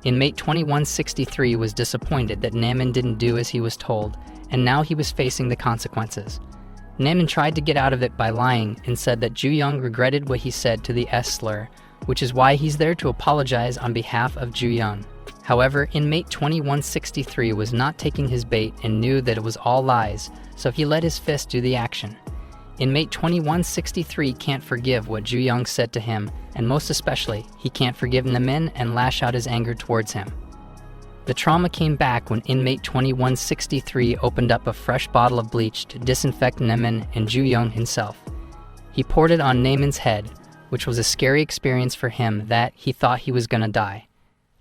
Inmate 2163 was disappointed that Namin didn't do as he was told, and now he was facing the consequences. Namin tried to get out of it by lying and said that Juyoung regretted what he said to the S-slur, which is why he's there to apologize on behalf of Juyoung. However, inmate 2163 was not taking his bait and knew that it was all lies, so he let his fist do the action. Inmate 2163 can't forgive what Juyoung said to him, and most especially, he can't forgive Namin and lash out his anger towards him. The trauma came back when inmate 2163 opened up a fresh bottle of bleach to disinfect Namin and Juyoung himself. He poured it on Namin's head, which was a scary experience for him that he thought he was gonna die.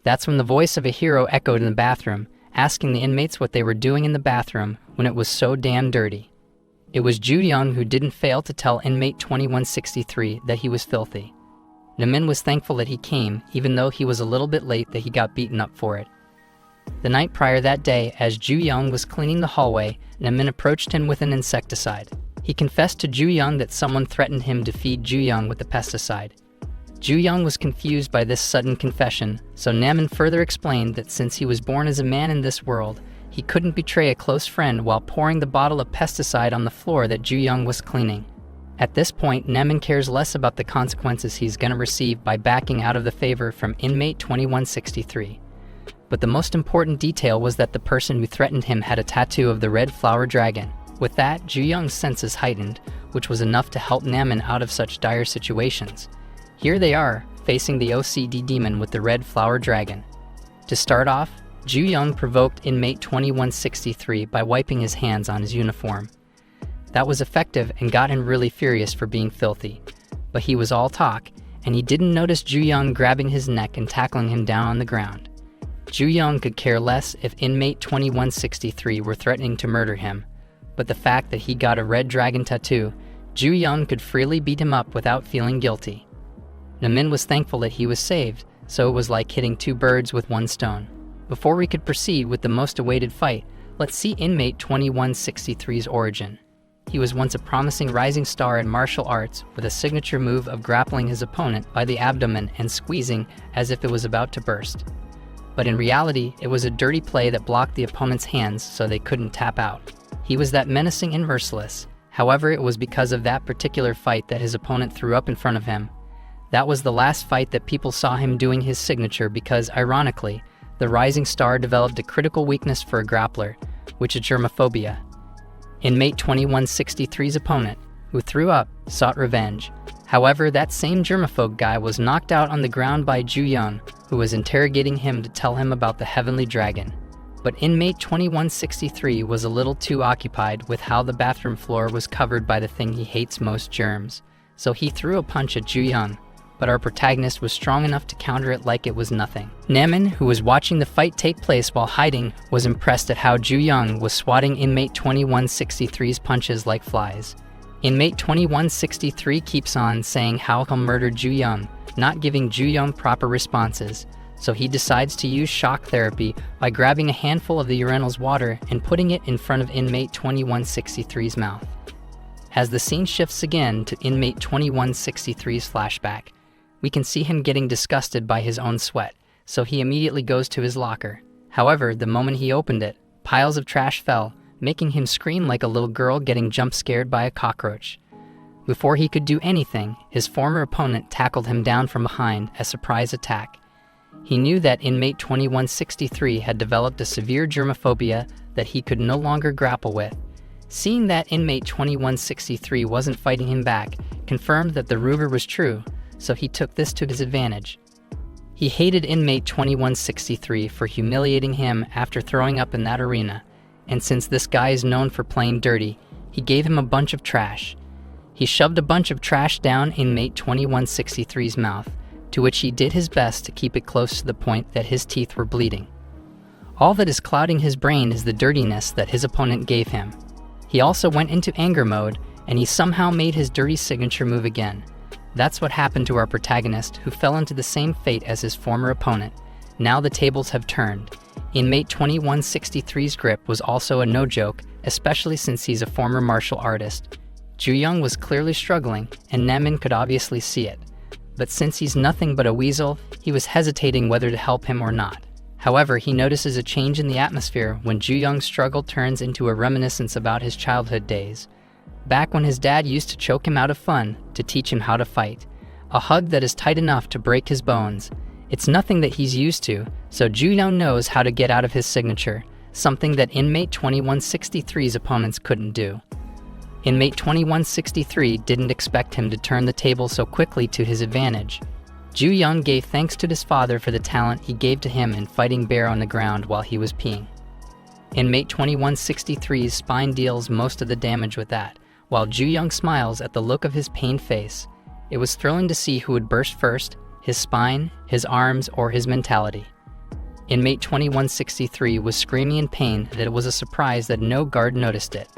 That's when the voice of a hero echoed in the bathroom, asking the inmates what they were doing in the bathroom when it was so damn dirty. It was Juyoung who didn't fail to tell inmate 2163 that he was filthy. Namin was thankful that he came, even though he was a little bit late that he got beaten up for it. The night prior that day, as Juyoung was cleaning the hallway, Namin approached him with an insecticide. He confessed to Juyoung that someone threatened him to feed Juyoung with the pesticide. Juyoung was confused by this sudden confession, so Namin further explained that since he was born as a man in this world, he couldn't betray a close friend while pouring the bottle of pesticide on the floor that Juyoung was cleaning. At this point, Namin cares less about the consequences he's gonna receive by backing out of the favor from inmate 2163. But the most important detail was that the person who threatened him had a tattoo of the red flower dragon. With that, Juyoung's senses heightened, which was enough to help Namin out of such dire situations. Here they are, facing the OCD demon with the red flower dragon. To start off, Juyoung provoked inmate 2163 by wiping his hands on his uniform. That was effective and got him really furious for being filthy, but he was all talk, and he didn't notice Juyoung grabbing his neck and tackling him down on the ground. Juyoung could care less if inmate 2163 were threatening to murder him, but the fact that he got a red dragon tattoo, Juyoung could freely beat him up without feeling guilty. Namin was thankful that he was saved, so it was like hitting two birds with one stone. Before we could proceed with the most awaited fight, let's see inmate 2163's origin. He was once a promising rising star in martial arts with a signature move of grappling his opponent by the abdomen and squeezing as if it was about to burst. But in reality, it was a dirty play that blocked the opponent's hands so they couldn't tap out. He was that menacing and merciless. However, it was because of that particular fight that his opponent threw up in front of him. That was the last fight that people saw him doing his signature because, ironically, the rising star developed a critical weakness for a grappler, which is germophobia. Inmate 2163's opponent, who threw up, sought revenge. However, that same germaphobe guy was knocked out on the ground by Juyoung, who was interrogating him to tell him about the heavenly dragon. But inmate 2163 was a little too occupied with how the bathroom floor was covered by the thing he hates most, germs. So he threw a punch at Juyoung, but our protagonist was strong enough to counter it like it was nothing. Namin, who was watching the fight take place while hiding, was impressed at how Juyoung was swatting inmate 2163's punches like flies. Inmate 2163 keeps on saying how he'll murder Juyoung, not giving Juyoung proper responses, so he decides to use shock therapy by grabbing a handful of the urinal's water and putting it in front of inmate 2163's mouth. As the scene shifts again to inmate 2163's flashback, we can see him getting disgusted by his own sweat, so he immediately goes to his locker. However, the moment he opened it, piles of trash fell, making him scream like a little girl getting jump scared by a cockroach. Before he could do anything, his former opponent tackled him down from behind, a surprise attack. He knew that inmate 2163 had developed a severe germophobia that he could no longer grapple with. Seeing that inmate 2163 wasn't fighting him back, confirmed that the rumor was true, so he took this to his advantage. He hated inmate 2163 for humiliating him after throwing up in that arena, and since this guy is known for playing dirty, he gave him a bunch of trash. He shoved a bunch of trash down inmate 2163's mouth, to which he did his best to keep it close to the point that his teeth were bleeding. All that is clouding his brain is the dirtiness that his opponent gave him. He also went into anger mode, and he somehow made his dirty signature move again. That's what happened to our protagonist, who fell into the same fate as his former opponent. Now the tables have turned. Inmate 2163's grip was also a no-joke, especially since he's a former martial artist. Juyoung was clearly struggling, and Namin could obviously see it. But since he's nothing but a weasel, he was hesitating whether to help him or not. However, he notices a change in the atmosphere when Juyoung's struggle turns into a reminiscence about his childhood days. Back when his dad used to choke him out of fun to teach him how to fight. A hug that is tight enough to break his bones. It's nothing that he's used to, so Juyoung knows how to get out of his signature, something that inmate 2163's opponents couldn't do. Inmate 2163 didn't expect him to turn the table so quickly to his advantage. Juyoung gave thanks to his father for the talent he gave to him in fighting bear on the ground while he was peeing. Inmate 2163's spine deals most of the damage with that, while Juyoung smiles at the look of his pained face. It was thrilling to see who would burst first, his spine, his arms, or his mentality. Inmate 2163 was screaming in pain that it was a surprise that no guard noticed it.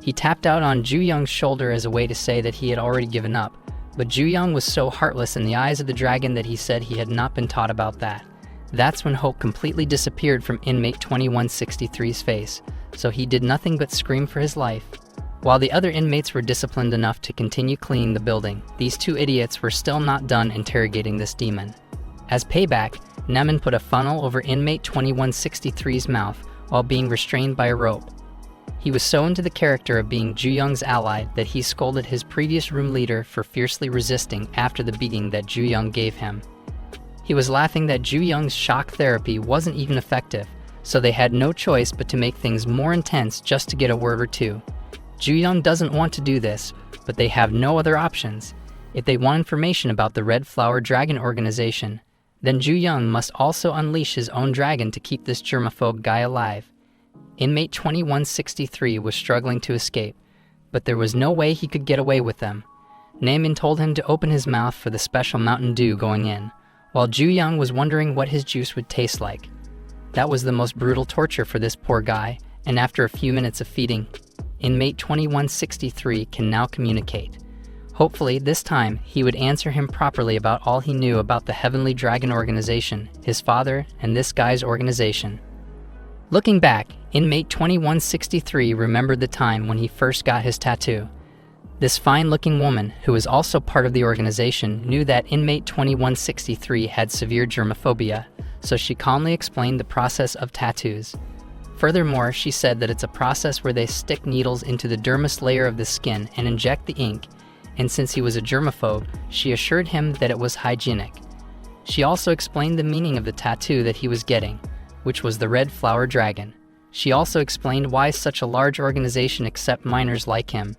He tapped out on Juyoung's shoulder as a way to say that he had already given up, but Juyoung was so heartless in the eyes of the dragon that he said he had not been taught about that. That's when hope completely disappeared from inmate 2163's face, so he did nothing but scream for his life. While the other inmates were disciplined enough to continue cleaning the building, these two idiots were still not done interrogating this demon. As payback, Namin put a funnel over inmate 2163's mouth while being restrained by a rope. He was so into the character of being Juyoung's ally that he scolded his previous room leader for fiercely resisting after the beating that Juyoung gave him. He was laughing that Juyoung's shock therapy wasn't even effective, so they had no choice but to make things more intense just to get a word or two. Juyoung doesn't want to do this, but they have no other options. If they want information about the Red Flower Dragon organization, then Juyoung must also unleash his own dragon to keep this germaphobe guy alive. Inmate 2163 was struggling to escape, but there was no way he could get away with them. Namin told him to open his mouth for the special Mountain Dew going in, while Juyoung was wondering what his juice would taste like. That was the most brutal torture for this poor guy, and after a few minutes of feeding, Inmate 2163 can now communicate. Hopefully, this time, he would answer him properly about all he knew about the Heavenly Dragon organization, his father, and this guy's organization. Looking back, Inmate 2163 remembered the time when he first got his tattoo. This fine-looking woman, who was also part of the organization, knew that Inmate 2163 had severe germophobia, so she calmly explained the process of tattoos. Furthermore, she said that it's a process where they stick needles into the dermis layer of the skin and inject the ink, and since he was a germaphobe, she assured him that it was hygienic. She also explained the meaning of the tattoo that he was getting, which was the Red Flower Dragon. She also explained why such a large organization accept minors like him.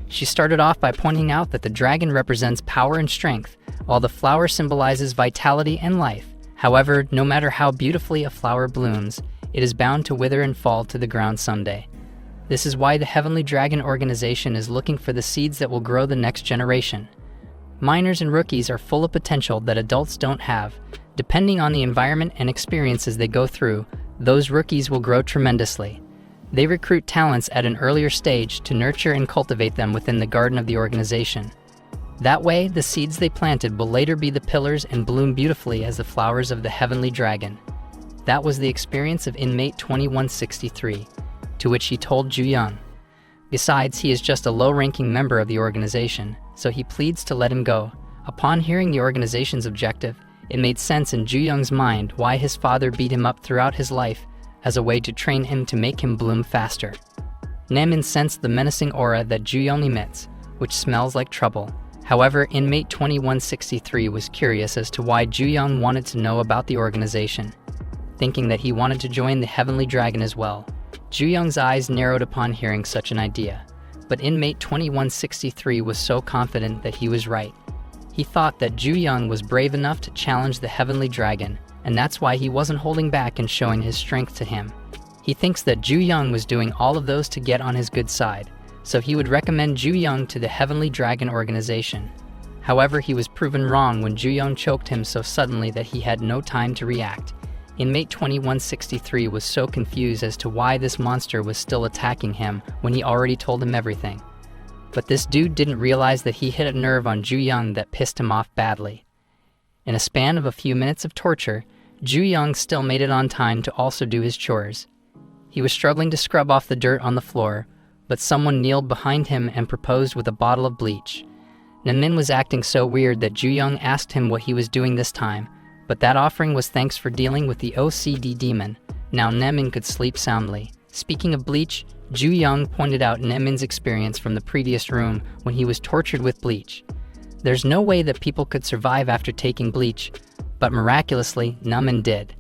She started off by pointing out that the dragon represents power and strength, while the flower symbolizes vitality and life. However, no matter how beautifully a flower blooms, it is bound to wither and fall to the ground someday. This is why the Heavenly Dragon organization is looking for the seeds that will grow the next generation. Minors and rookies are full of potential that adults don't have. Depending on the environment and experiences they go through, those rookies will grow tremendously. They recruit talents at an earlier stage to nurture and cultivate them within the garden of the organization. That way, the seeds they planted will later be the pillars and bloom beautifully as the flowers of the Heavenly Dragon. That was the experience of Inmate 2163, to which he told Juyoung. Besides, he is just a low-ranking member of the organization, so he pleads to let him go. Upon hearing the organization's objective, it made sense in Juyoung's mind why his father beat him up throughout his life as a way to train him to make him bloom faster. Namin sensed the menacing aura that Juyoung emits, which smells like trouble. However, Inmate 2163 was curious as to why Juyoung wanted to know about the organization, thinking that he wanted to join the Heavenly Dragon as well. Juyoung's eyes narrowed upon hearing such an idea, but Inmate 2163 was so confident that he was right. He thought that Juyoung was brave enough to challenge the Heavenly Dragon, and that's why he wasn't holding back and showing his strength to him. He thinks that Juyoung was doing all of those to get on his good side, so he would recommend Juyoung to the Heavenly Dragon organization. However, he was proven wrong when Juyoung choked him so suddenly that he had no time to react. Inmate 2163 was so confused as to why this monster was still attacking him when he already told him everything. But this dude didn't realize that he hit a nerve on Juyoung that pissed him off badly. In a span of a few minutes of torture, Juyoung still made it on time to also do his chores. He was struggling to scrub off the dirt on the floor, but someone kneeled behind him and proposed with a bottle of bleach. Namin was acting so weird that Juyoung asked him what he was doing this time, but that offering was thanks for dealing with the OCD demon. Now Namin could sleep soundly. Speaking of bleach, Juyoung pointed out Namin's experience from the previous room when he was tortured with bleach. There's no way that people could survive after taking bleach, but miraculously, Namin did.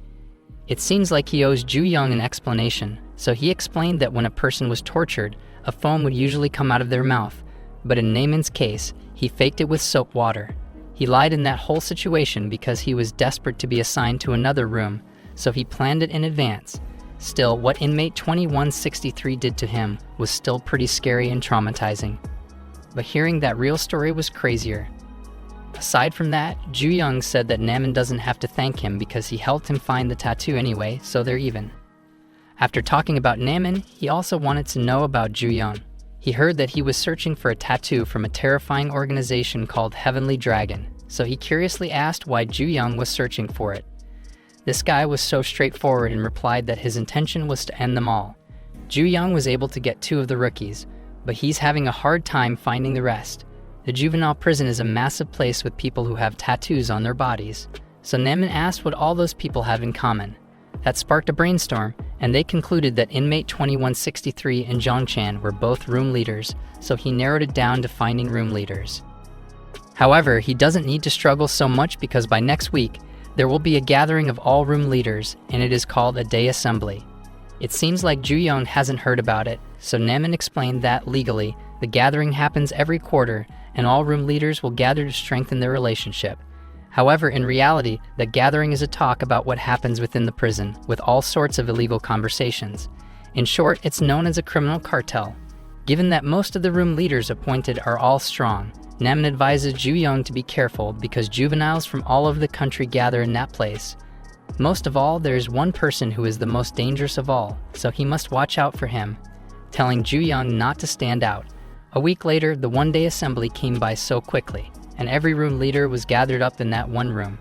It seems like he owes Juyoung an explanation, so he explained that when a person was tortured, a foam would usually come out of their mouth, but in Namin's case, he faked it with soap water. He lied in that whole situation because he was desperate to be assigned to another room, so he planned it in advance. Still, what Inmate 2163 did to him was still pretty scary and traumatizing. But hearing that real story was crazier. Aside from that, Juyoung said that Namin doesn't have to thank him because he helped him find the tattoo anyway, so they're even. After talking about Namin, he also wanted to know about Juyoung. He heard that he was searching for a tattoo from a terrifying organization called Heavenly Dragon, so he curiously asked why Juyoung was searching for it. This guy was so straightforward and replied that his intention was to end them all. Juyoung was able to get 2 of the rookies, but he's having a hard time finding the rest. The juvenile prison is a massive place with people who have tattoos on their bodies, so Namin asked what all those people have in common. That sparked a brainstorm, and they concluded that Inmate 2163 and Juyoung Cha were both room leaders, so he narrowed it down to finding room leaders. However, he doesn't need to struggle so much because by next week, there will be a gathering of all room leaders, and it is called a day assembly. It seems like Juyoung hasn't heard about it, so Namin explained that legally, the gathering happens every quarter, and all room leaders will gather to strengthen their relationship. However, in reality, the gathering is a talk about what happens within the prison, with all sorts of illegal conversations. In short, it's known as a criminal cartel. Given that most of the room leaders appointed are all strong, Namin advises Juyoung to be careful because juveniles from all over the country gather in that place. Most of all, there is one person who is the most dangerous of all, so he must watch out for him, telling Juyoung not to stand out. A week later, the one-day assembly came by so quickly, and every room leader was gathered up in that one room.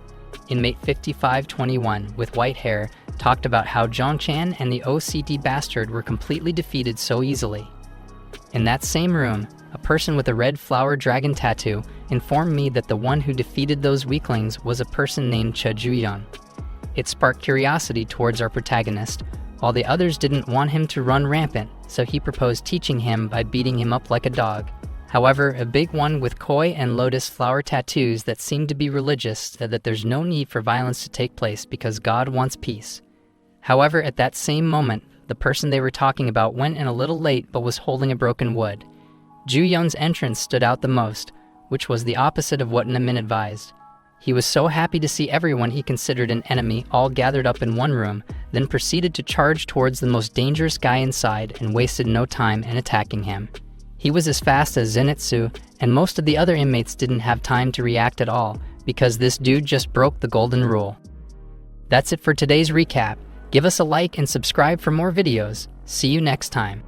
Inmate 5521, with white hair, talked about how Juyoung Cha and the OCD bastard were completely defeated so easily. In that same room, a person with a red flower dragon tattoo informed me that the one who defeated those weaklings was a person named Cha Juyoung. It sparked curiosity towards our protagonist, while the others didn't want him to run rampant, so he proposed teaching him by beating him up like a dog. However, a big one with koi and lotus flower tattoos that seemed to be religious said that there's no need for violence to take place because God wants peace. However, at that same moment, the person they were talking about went in a little late but was holding a broken wood. Juyoung's entrance stood out the most, which was the opposite of what Namin advised. He was so happy to see everyone he considered an enemy all gathered up in one room, then proceeded to charge towards the most dangerous guy inside and wasted no time in attacking him. He was as fast as Zenitsu, and most of the other inmates didn't have time to react at all, because this dude just broke the golden rule. That's it for today's recap. Give us a like and subscribe for more videos. See you next time.